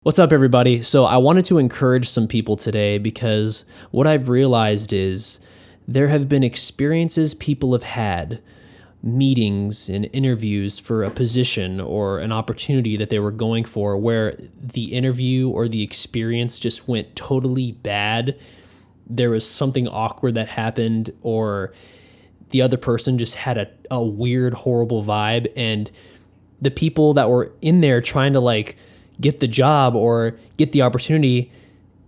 What's up, everybody? So I wanted to encourage some people today because what I've realized is there have been experiences people have had, meetings and interviews for a position or an opportunity that they were going for, where the interview or the experience just went totally bad. There was something awkward that happened, or the other person just had a weird, horrible vibe, and the people that were in there trying to get the job or get the opportunity,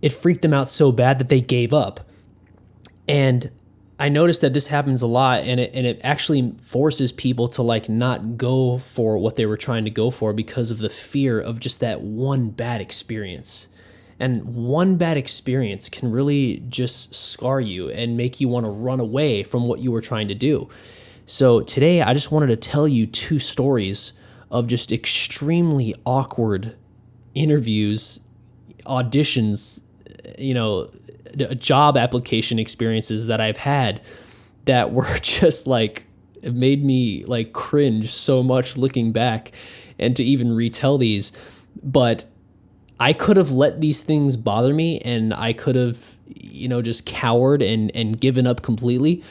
it freaked them out so bad that they gave up. And I noticed that this happens a lot, and it actually forces people to not go for what they were trying to go for because of the fear of just that one bad experience. And one bad experience can really just scar you and make you want to run away from what you were trying to do. So today I just wanted to tell you two stories of just extremely awkward interviews, auditions, job application experiences that I've had that were just it made me cringe so much looking back and to even retell these. But I could have let these things bother me, and I could have, just cowered and given up completely.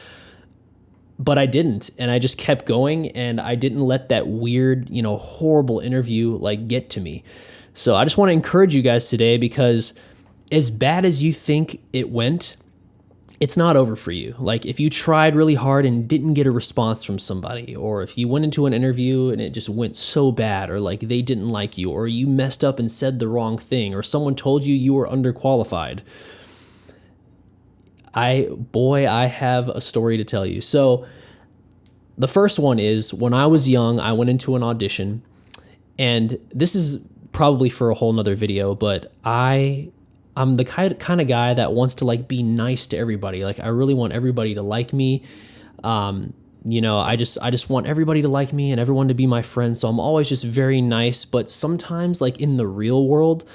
But I didn't, and I just kept going, and I didn't let that weird, horrible interview get to me. So I just want to encourage you guys today, because as bad as you think it went, it's not over for you. If you tried really hard and didn't get a response from somebody, or if you went into an interview and it just went so bad, or they didn't like you, or you messed up and said the wrong thing, or someone told you were underqualified, I have a story to tell you. So the first one is, when I was young, I went into an audition, and this is probably for a whole nother video, but I'm the kind of guy that wants to be nice to everybody. I really want everybody to like me. I just want everybody to like me and everyone to be my friend. So I'm always just very nice. But sometimes in the real world,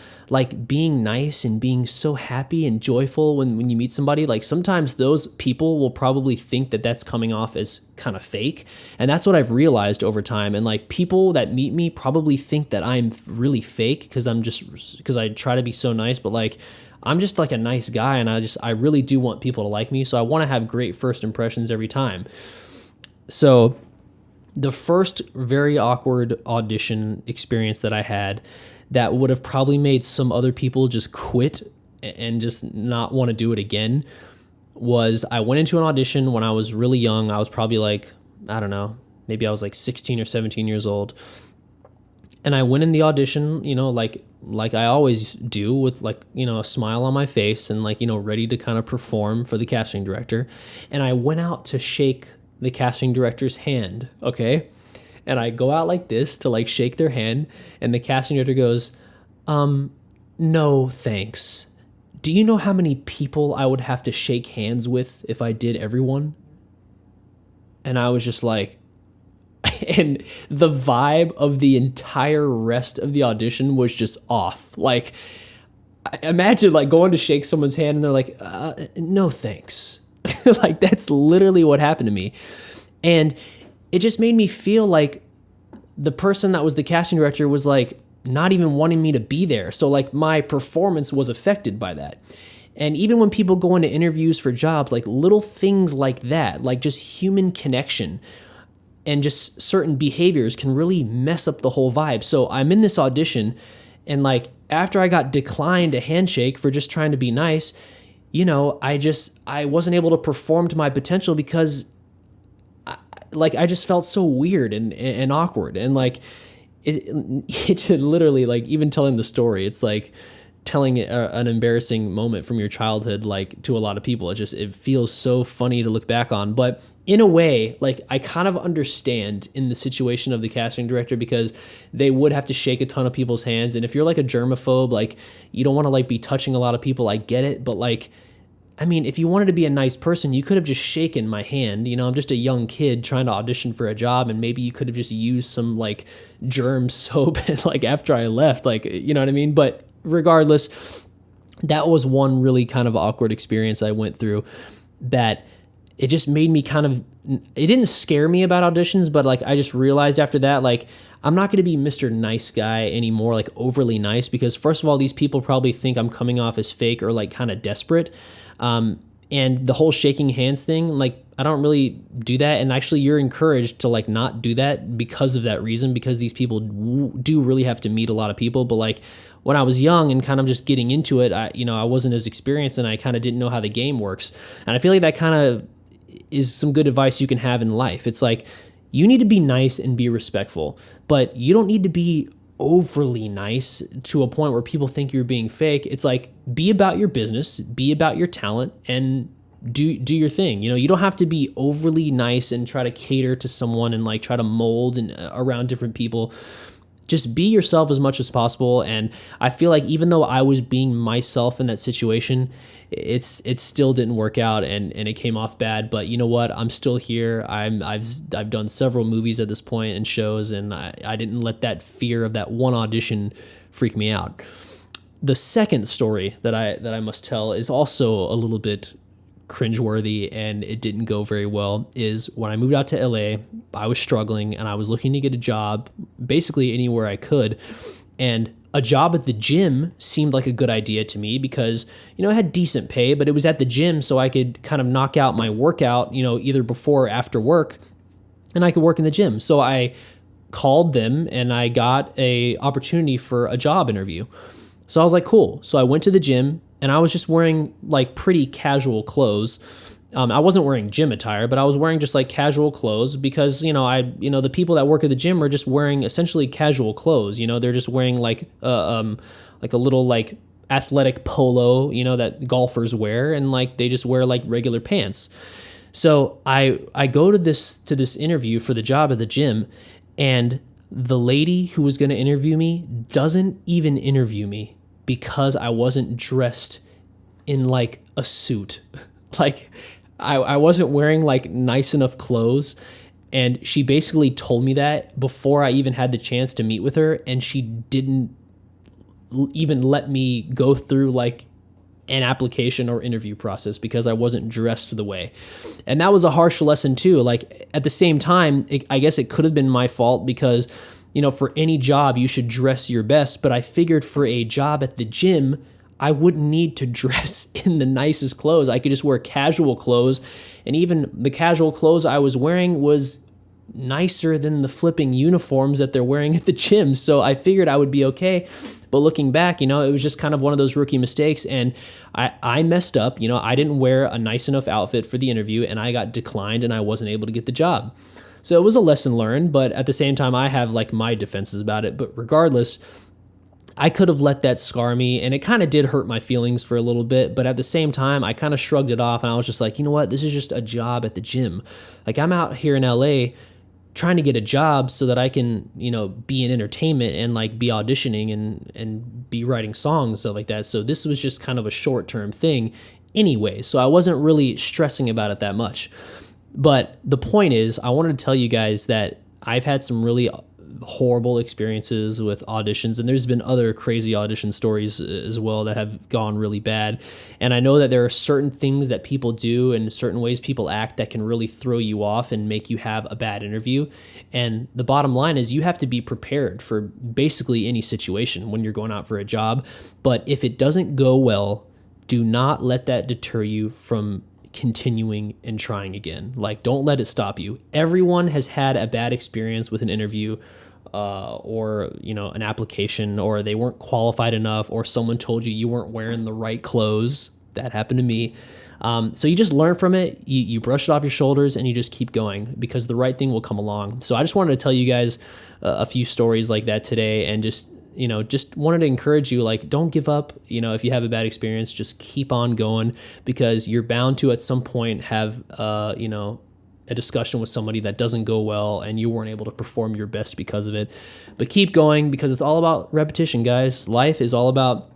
being nice and being so happy and joyful when you meet somebody, sometimes those people will probably think that that's coming off as kind of fake. And that's what I've realized over time. And people that meet me probably think that I'm really fake because I try to be so nice, but I'm just a nice guy, and I really do want people to like me. So I want to have great first impressions every time. So the first very awkward audition experience that I had that would have probably made some other people just quit and just not want to do it again was, I went into an audition when I was really young. I was probably I don't know, maybe I was 16 or 17 years old. And I went in the audition, like I always do, with a smile on my face and ready to kind of perform for the casting director. And I went out to shake the casting director's hand, okay? And I go out like this to shake their hand, and the casting director goes, no, thanks. Do you know how many people I would have to shake hands with if I did everyone? And I was just and the vibe of the entire rest of the audition was just off. Imagine going to shake someone's hand and they're no, thanks. That's literally what happened to me. And it just made me feel like the person that was the casting director was not even wanting me to be there. So my performance was affected by that. And even when people go into interviews for jobs, little things like that, just human connection and just certain behaviors can really mess up the whole vibe. So I'm in this audition, and after I got declined a handshake for just trying to be nice, I wasn't able to perform to my potential because I just felt so weird and awkward. And it literally, even telling the story, it's telling an embarrassing moment from your childhood, to a lot of people. It feels so funny to look back on. But in a way, I kind of understand in the situation of the casting director, because they would have to shake a ton of people's hands. And if you're a germaphobe, you don't want to be touching a lot of people, I get it. But if you wanted to be a nice person, you could have just shaken my hand. I'm just a young kid trying to audition for a job, and maybe you could have just used some germ soap after I left, you know what I mean? But regardless, that was one really kind of awkward experience I went through that it just made me kind of, it didn't scare me about auditions, but like I just realized after that, like I'm not going to be Mr. Nice Guy anymore, like overly nice, because first of all, these people probably think I'm coming off as fake or like kind of desperate. And the whole shaking hands thing, like I don't really do that. And actually you're encouraged to like not do that because of that reason, because these people do really have to meet a lot of people. But like when I was young and kind of just getting into it, I wasn't as experienced and I kind of didn't know how the game works. And I feel like that kind of is some good advice you can have in life. It's like, you need to be nice and be respectful, but you don't need to be overly nice to a point where people think you're being fake. It's like, be about your business, be about your talent, and do your thing. You don't have to be overly nice and try to cater to someone and like try to mold and around different people. Just be yourself as much as possible. And I feel like even though I was being myself in that situation, it still didn't work out and it came off bad. But you know what? I'm still here. I've done several movies at this point and shows, and I didn't let that fear of that one audition freak me out. The second story that I must tell is also a little bit cringeworthy, and it didn't go very well. Is when I moved out to LA, I was struggling and I was looking to get a job basically anywhere I could, and a job at the gym seemed like a good idea to me because it had decent pay, but it was at the gym, so I could kind of knock out my workout either before or after work, and I could work in the gym. So I called them and I got a opportunity for a job interview. So I was like, cool. So I went to the gym and I was just wearing like pretty casual clothes. I wasn't wearing gym attire, but I was wearing just like casual clothes because, the people that work at the gym are just wearing essentially casual clothes. They're just wearing like a little like athletic polo, that golfers wear. And like, they just wear like regular pants. So I go to this interview for the job at the gym, and the lady who was going to interview me doesn't even interview me because I wasn't dressed in like a suit. Like I wasn't wearing like nice enough clothes. And she basically told me that before I even had the chance to meet with her. And she didn't even let me go through like an application or interview process because I wasn't dressed the way. And that was a harsh lesson too. Like at the same time, I guess it could have been my fault because, for any job you should dress your best. But I figured for a job at the gym, I wouldn't need to dress in the nicest clothes. I could just wear casual clothes. And even the casual clothes I was wearing was nicer than the flipping uniforms that they're wearing at the gym. So I figured I would be okay. But looking back, it was just kind of one of those rookie mistakes. And I messed up. I didn't wear a nice enough outfit for the interview, and I got declined and I wasn't able to get the job. So it was a lesson learned, but at the same time, I have like my defenses about it. But regardless, I could have let that scar me, and it kind of did hurt my feelings for a little bit. But at the same time, I kind of shrugged it off, and I was just like, you know what? This is just a job at the gym. Like I'm out here in LA trying to get a job so that I can, be in entertainment and like be auditioning and be writing songs and stuff like that. So this was just kind of a short-term thing anyway. So I wasn't really stressing about it that much. But the point is, I wanted to tell you guys that I've had some really horrible experiences with auditions, and there's been other crazy audition stories as well that have gone really bad. And I know that there are certain things that people do and certain ways people act that can really throw you off and make you have a bad interview. And the bottom line is you have to be prepared for basically any situation when you're going out for a job. But if it doesn't go well, do not let that deter you from continuing and trying again. Like, don't let it stop you. Everyone has had a bad experience with an interview or an application, or they weren't qualified enough, or someone told you weren't wearing the right clothes. That happened to me. So you just learn from it, you brush it off your shoulders, and you just keep going because the right thing will come along. So I just wanted to tell you guys a few stories like that today, and just wanted to encourage you, like, don't give up. If you have a bad experience, just keep on going, because you're bound to at some point have, a discussion with somebody that doesn't go well and you weren't able to perform your best because of it. But keep going, because it's all about repetition, guys. Life is all about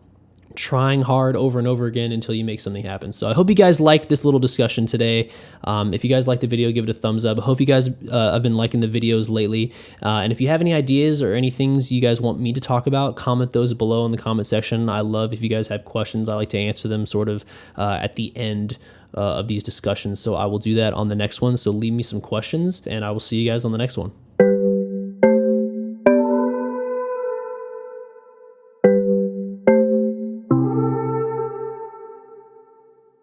trying hard over and over again until you make something happen. So I hope you guys liked this little discussion today. If you guys liked the video, give it a thumbs up. I hope you guys have been liking the videos lately. And if you have any ideas or any things you guys want me to talk about, comment those below in the comment section. I love if you guys have questions. I like to answer them sort of at the end of these discussions. So I will do that on the next one. So leave me some questions and I will see you guys on the next one.